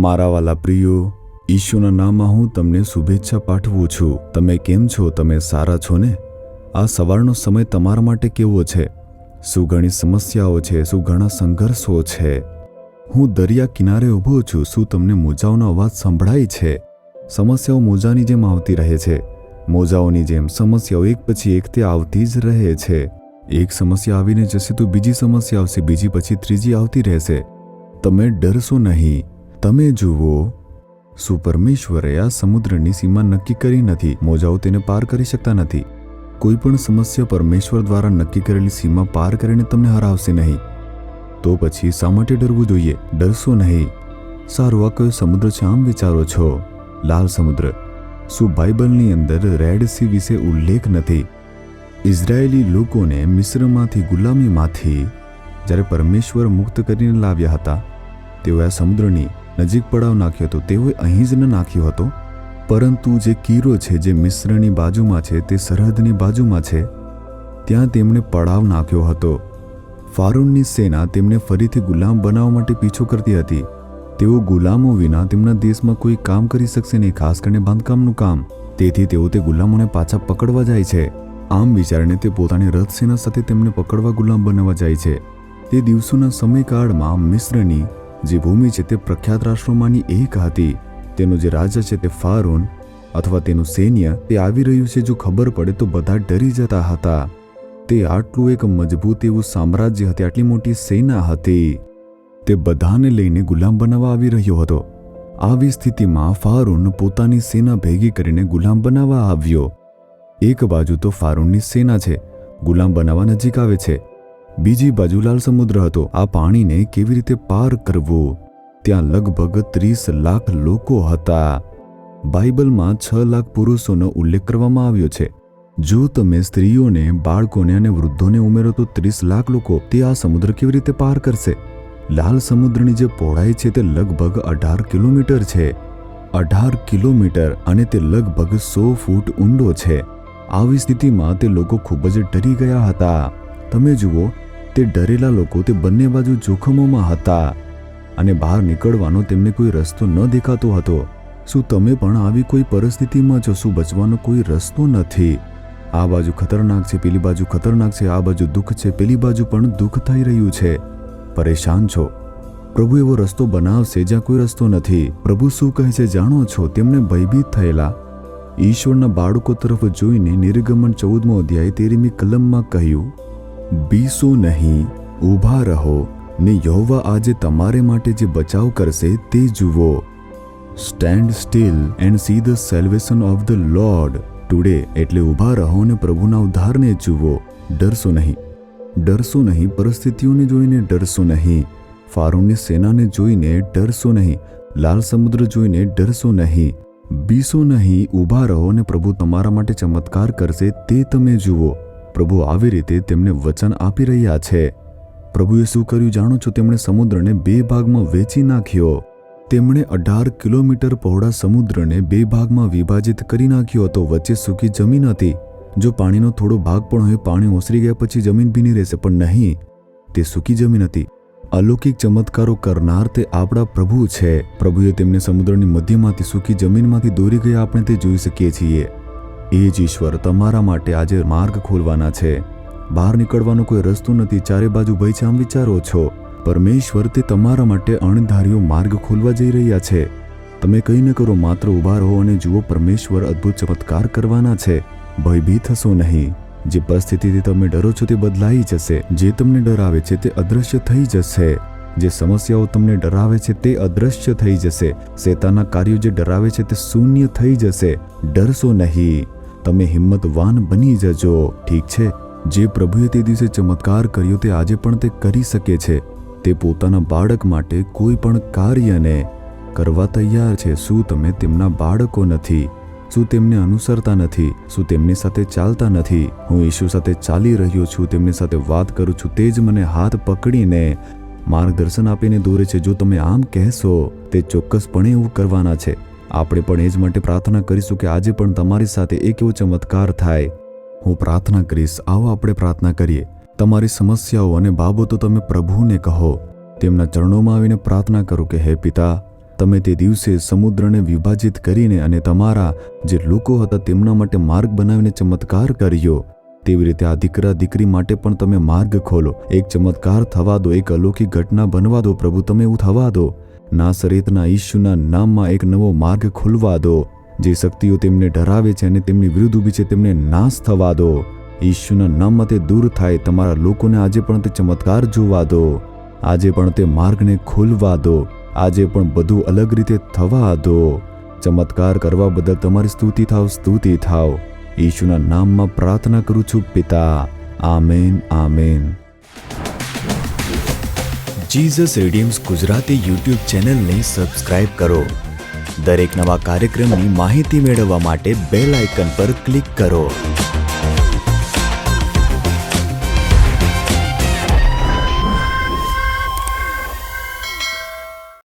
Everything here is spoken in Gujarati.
મારા વાલા પ્રિયો, ઈશુના નામમાં હું તમને શુભેચ્છા પાઠવું છું. તમે કેમ છો? તમે સારા છો ને? આ સવારનો સમય તમારા માટે કેવો છે? શું ઘણી સમસ્યાઓ છે? શું ઘણા સંઘર્ષો છે? હું દરિયા કિનારે ઊભો છું. શું તમને મોજાઓનો અવાજ સંભળાય છે? સમસ્યાઓ મોજાની જેમ આવતી રહે છે. મોજાઓની જેમ સમસ્યાઓ એક પછી એક તે આવતી જ રહે છે. એક સમસ્યા આવીને જશે તો બીજી સમસ્યા આવશે, બીજી પછી ત્રીજી આવતી રહેશે. તમે ડરશો નહીં. તમે જુઓ, શું પરમેશ્વરે આ સમુદ્રની સીમા નક્કી કરી નથી? મોજાઓ તેને પાર કરી શકતા નથી. કોઈ પણ સમસ્યા પરમેશ્વર દ્વારા નક્કી કરેલી સીમા પાર કરીને તમને હરાવશે નહીં. તો પછી શા માટે ડરવું જોઈએ? ડરશો નહીં. સારું, આ કયો સમુદ્ર છે આમ વિચારો છો? લાલ સમુદ્ર. શું બાઇબલની અંદર રેડ સી વિશે ઉલ્લેખ નથી? ઇઝરાયેલી લોકોને મિસ્રમાંથી ગુલામીમાંથી જ્યારે પરમેશ્વર મુક્ત કરીને લાવ્યા હતા, તેઓએ આ સમુદ્રની નજીક પડાવ નાખ્યો હતો. તેઓએ અહીં જ ન નાખ્યો હતો, પરંતુ જે કીરો છે જે મિસ્રની બાજુમાં છે, તે સરહદની બાજુમાં છે, ત્યાં તેમણે પડાવ નાખ્યો હતો. ફારૂનની સેના તેમને ફરીથી ગુલામ બનાવવા માટે પીછો કરતી હતી. તેઓ ગુલામો વિના તેમના દેશમાં કોઈ કામ કરી શકશે નહીં, ખાસ કરીને બાંધકામનું કામ. તેથી તેઓ તે ગુલામોને પાછા પકડવા જાય છે. આમ વિચારીને તે પોતાની રથ સેના સાથે તેમને પકડવા ગુલામ બનાવવા જાય છે. તે દિવસોના સમયકાળમાં મિસ્રની જે ભૂમિ છે તે પ્રખ્યાત રાષ્ટ્રોમાંની એક હતી. તેનો જે રાજા છે તે ફારૂન અથવા તેનું સૈન્ય તે આવી રહ્યું છે જો ખબર પડે તો બધા ડરી જતા હતા. તે આટલું એક મજબૂત એવું સામ્રાજ્ય હતી, આટલી મોટી સેના હતી. તે બધાને લઈને ગુલામ બનાવવા આવી રહ્યો હતો. આવી સ્થિતિમાં ફારૂન પોતાની સેના ભેગી કરીને ગુલામ બનાવવા આવ્યો. એક બાજુ તો ફારૂનની સેના છે, ગુલામ બનાવવા નજીક આવે છે. બીજી બાજુ લાલ સમુદ્ર હતો. આ પાણીને કેવી રીતે પાર કરવું? ત્યાં લગભગ 30 લાખ લોકો હતા. બાઇબલમાં 6 લાખ પુરુષોનો ઉલ્લેખ કરવામાં આવ્યો છે. જો તમે સ્ત્રીઓને, બાળકોને અને વૃદ્ધોને ઉમેરો તો 30 લાખ લોકો તે આ સમુદ્ર કેવી રીતે પાર કરશે? લાલ સમુદ્રની જે પહોળાઈ છે તે લગભગ 18 કિલોમીટર છે. 18 કિલોમીટર અને તે લગભગ 100 ફૂટ ઊંડો છે. આવી સ્થિતિમાં તે લોકો ખૂબ જ ડરી ગયા હતા. તમે જુઓ, તે ડરેલા લોકો તે બંને બાજુ જોખમોમાં હતા અને બહાર નીકળવાનો તેમને કોઈ રસ્તો ન દેખાતો હતો. શું તમે પણ આવી કોઈ પરિસ્થિતિમાં છો? શું બચવાનો કોઈ રસ્તો નથી? આ બાજુ ખતરનાક છે, પેલી બાજુ ખતરનાક છે, આ બાજુ દુઃખ છે, પેલી બાજુ પણ દુઃખ થઈ રહ્યું છે. પરેશાન છો? પ્રભુ એવો રસ્તો બનાવશે જ્યાં કોઈ રસ્તો નથી. પ્રભુ શું કહે છે જાણો છો? તેમને ભયભીત થયેલા ઈશ્વરના બાળકો તરફ જોઈને નિર્ગમન 14મો અધ્યાય 13મી કલમમાં કહ્યું, બીસો નહીં, ઊભા રહો ને યહોવા આજે તમારે માટે જે બચાવ કરશે તે જુઓ. Stand still and see the salvation of the Lord today. એટલે ઊભા રહો ને પ્રભુના ઉદ્ધારને જુઓ. ડરશો નહીં. ડરશો નહીં. પરિસ્થિતિઓને જોઈને ડરશો નહીં. ફારૂનની સેનાને જોઈને ડરશો નહીં. લાલ સમુદ્ર જોઈને ડરશો નહીં. બીસો નહીં, ઊભા રહો ને પ્રભુ તમારા માટે ચમત્કાર કરશે તે તમે જુઓ. પ્રભુ આવી રીતે તેમને વચન આપી રહ્યા છે. પ્રભુએ શું કર્યું જાણો છો? તેમણે સમુદ્રને 2 ભાગમાં વેચી નાખ્યો. તેમણે 18 કિલોમીટર પહોળા સમુદ્રને 2 ભાગમાં વિભાજિત કરી નાખ્યો હતો. વચ્ચે સૂકી જમીન હતી. જો પાણીનો થોડો ભાગ પણ હોય, પાણી ઓસરી ગયા પછી જમીન ભીની રહેશે, પણ નહીં, તે સૂકી જમીન હતી. અલૌકિક ચમત્કારો કરનાર તે આપણા પ્રભુ છે. પ્રભુએ તેમને સમુદ્રની મધ્યમાંથી સૂકી જમીનમાંથી દોરી ગયા આપણે તે જોઈ શકીએ છીએ. એ જ ઈશ્વર તમારા માટે આજે માર્ગ ખોલવાના છે. બહાર નીકળવાનો કોઈ રસ્તો નથી, ચારે બાજુ ભય છે આમ વિચારો છો? પરમેશ્વર તે તમારા માટે અણધાર્યો માર્ગ ખોલવા જઈ રહ્યા છે. તમે કંઈ ન કરો, માત્ર ઊભા રહો અને જુઓ, પરમેશ્વર અદ્ભુત ચમત્કાર કરવાના છે. ભયભીત થશો નહીં. જે પરિસ્થિતિથી તમે ડરો છો તે બદલાઈ જશે. જે તમને ડરાવે છે તે અદૃશ્ય થઈ જશે. જે સમસ્યાઓ તમને ડરાવે છે તે અદૃશ્ય થઈ જશે. શેતાનના કાર્યો જે ડરાવે છે તે શૂન્ય થઈ જશે. ડરશો નહીં. તમે હિંમતવાન બની જજો. ઠીક છે? જે પ્રભુએ તે દિવસે ચમત્કાર કર્યો તે આજે પણ તે કરી શકે છે. તે પોતાના બાળક માટે કોઈ પણ કાર્યને કરવા તૈયાર છે. શું તમે તેમના બાળકો નથી? શું તેમને અનુસરતા નથી? શું તેમની સાથે ચાલતા નથી? હું ઈશુ સાથે ચાલી રહ્યો છું, તેમની સાથે વાત કરું છું. તે જ મને હાથ પકડીને માર્ગદર્શન આપીને દોરે છે. જો તમે આમ કહેશો, તે ચોક્કસપણે એવું કરવાના છે. આપણે પણ એ જ માટે પ્રાર્થના કરીશું કે આજે પણ તમારી સાથે એક એવો ચમત્કાર થાય. હું પ્રાર્થના કરીશ. આવો આપણે પ્રાર્થના કરીએ. તમારી સમસ્યાઓ અને બાબતો તમે પ્રભુને કહો. તેમના ચરણોમાં આવીને પ્રાર્થના કરો કે હે પિતા, તમે તે દિવસે સમુદ્રને વિભાજિત કરીને અને તમારા જે લોકો હતા તેમના માટે માર્ગ બનાવીને ચમત્કાર કર્યો, તેવી રીતે આ દીકરા દીકરી માટે પણ તમે માર્ગ ખોલો. એક ચમત્કાર થવા દો, એક અલૌકિક ઘટના બનવા દો. પ્રભુ તમે એવું થવા દો. નાસરેતના ઈસુના નામમાં એક નવો માર્ગ ખોલવા દો. જે શક્તિઓ તેમને ડરાવે છે અને તેમની વિરુદ્ધ ઊભી છે તેમને નાશ થવા દો. ઈસુના નામમાં તે દૂર થાય. તમારા લોકોને આજે પણ તે ચમત્કાર જોવા દો. આજે પણ તે માર્ગને ખોલવા દો. આજે પણ બધું અલગ રીતે થવા દો. ચમત્કાર કરવા બદલ તમારી સ્તુતિ થાવ, સ્તુતિ થાવ. ઈસુના નામમાં પ્રાર્થના કરું છું પિતા. Amen, amen. Jesus redeems Gujarati YouTube ચેનલને સબસ્ક્રાઇબ કરો. દરેક નવા કાર્યક્રમની માહિતી મેળવવા માટે બેલ આઇકન પર ક્લિક કરો.